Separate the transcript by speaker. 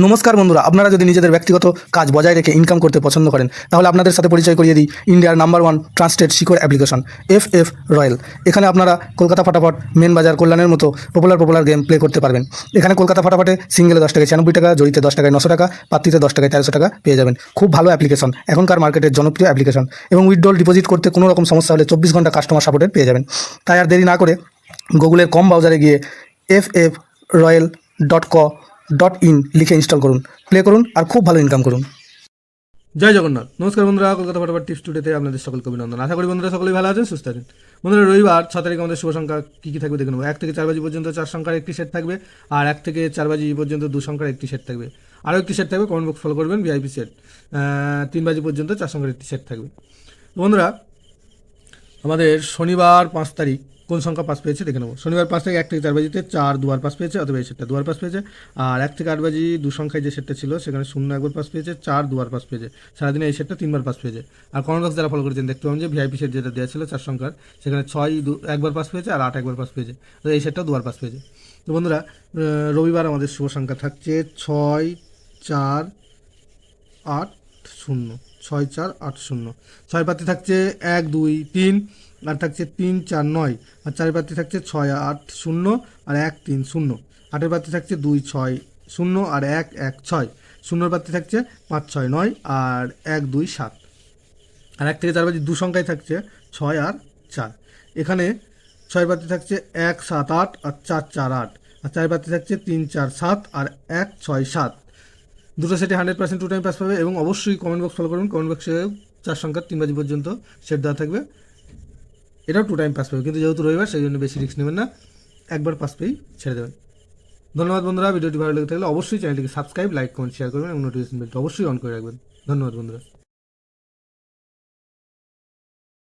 Speaker 1: নমস্কার বন্ধুরা, আপনারা যদি নিজেদের ব্যক্তিগত কাজ বজায় রেখে ইনকাম করতে পছন্দ করেন তাহলে আপনাদের সাথে পরিচয় করিয়ে দিই ইন্ডিয়ার নাম্বার 1 ট্রান্সটেড শিকড় অ্যাপ্লিকেশন FF রয়্যাল। এখানে আপনারা কলকাতা ফাটাফট, মেন বাজার, কল্যাণের মতো পপুলার গেম প্লে করতে পারবেন। এখানে কলকাতা ফাটাফটে সিঙ্গেলে 10 টাকায় 96 টাকা, জড়িতে 10 টাকায় 900 টাকা, পাত্রিতে 10 টাকায় 1300 টাকা পেয়ে যাবেন। খুব ভালো অ্যাপ্লিকেশন, এখনকার মার্কেটের জনপ্রিয় অ্যাপ্লিকেশন এবং উইথড্রল ডিপোজিট করতে কোনো রকম সমস্যা হলে 24 ঘন্টা কাস্টমার সাপোর্টের পেয়ে যাবেন। তাই আর দেরি না করে গুগলের কম ব্রাউজারে গিয়ে ffroyal.co.in লিখে ইনস্টল করুন, প্লে করুন আর খুব ভালো ইনকাম করুন।
Speaker 2: জয় জগন্নাথ। নমস্কার বন্ধুরা, কলকাতা ফাটাফট টিপস টুডেতে আপনাদের সকলকে অভিনন্দন। আশা করি বন্ধুরা সকলেই ভালো আছেন, সুস্থ আছেন। বন্ধুরা, রবিবার 6 তারিখ আমাদের শুভ সংখ্যা কী কী থাকবে দেখে নেবো। 1 থেকে 4 বাজি পর্যন্ত 4 সংখ্যার একটি সেট থাকবে, আর 1 থেকে 4 বাজি পর্যন্ত 2 সংখ্যার একটি সেট থাকবে। আরও একটি সেট থাকবে, কমেন্ট বক্স ফলো করবেন, VIP সেট। 3 বাজি পর্যন্ত 4 সংখ্যার একটি সেট থাকবে। বন্ধুরা, আমাদের শনিবার 5 তারিখ কোন সংখ্যা পাস পেয়েছে দেখে নেবো। শনিবার 5 তারিখ 1 থেকে 4 বাজিতে 4 দুবার পাস পেয়েছে, অথবা এই সেটটা দুবার পাস পেয়েছে। আর 1 থেকে 8 বাজি 2 সংখ্যায় যে সেটটা ছিল সেখানে 0 একবার পাস পেয়েছে, 4 দুবার পাস পেয়েছে। সারাদিনে এই সেটটা 3বার পাস পেয়েছে। আর কমেন্ট বক্স যারা ফলো করেছেন দেখতে পাবেন যে VIP সেট যেটা দেওয়া ছিল 4 সংখ্যার, সেখানে 6 একবার পাস পেয়েছে আর 8 একবার পাস পেয়েছে। তো এই সেটটা দুবার পাস পেয়েছে। তো বন্ধুরা, রবিবার আমাদের শুভ সংখ্যা থাকছে 6, 4, 8, 0। 6, 4, 8, 0। 6 পাত্রে থাকছে 1, 2, 3, আর থাকছে 3, 4, 9। আর 4 পাত্রে থাকছে 6, 8, 0 আর 1, 3, 0। 8 পাত্রে থাকছে 2, 6, 0 আর 1, 1, 6। 0 পাত্রে থাকছে 5, 6, 9 আর 1, 2, 7। আর 1 থেকে 4 বাজি 2 সংখ্যায় থাকছে 6 আর 4। এখানে 6 পাত্রে থাকছে 1, 7, 8 আর 4, 4, 8। আর 4 পাত্রে থাকছে 3, 4, 7 আর 1, 6, 7। দুটো সেটে 100% 2 টাইম পাস পাবে। এবং অবশ্যই কমেন্ট বক্স ফলো করুন, কমেন্ট বক্সে 4 সংখ্যার 3 বাজি পর্যন্ত সেট দেওয়া থাকবে, এটাও 2 টাইম পাস পাবে। কিন্তু যেহেতু রবিবার সেই জন্য বেশি রিস্ক নেবেন না, একবার পাস পেয়েই ছেড়ে দেবেন। ধন্যবাদ বন্ধুরা। ভিডিওটি ভালো লেগে থাকলে অবশ্যই চ্যানেলটিকে সাবস্ক্রাইব, লাইক, কমেন্ট, শেয়ার করবেন এবং নোটিফিকেশন বেলটা অবশ্যই অন করে রাখবেন। ধন্যবাদ বন্ধুরা।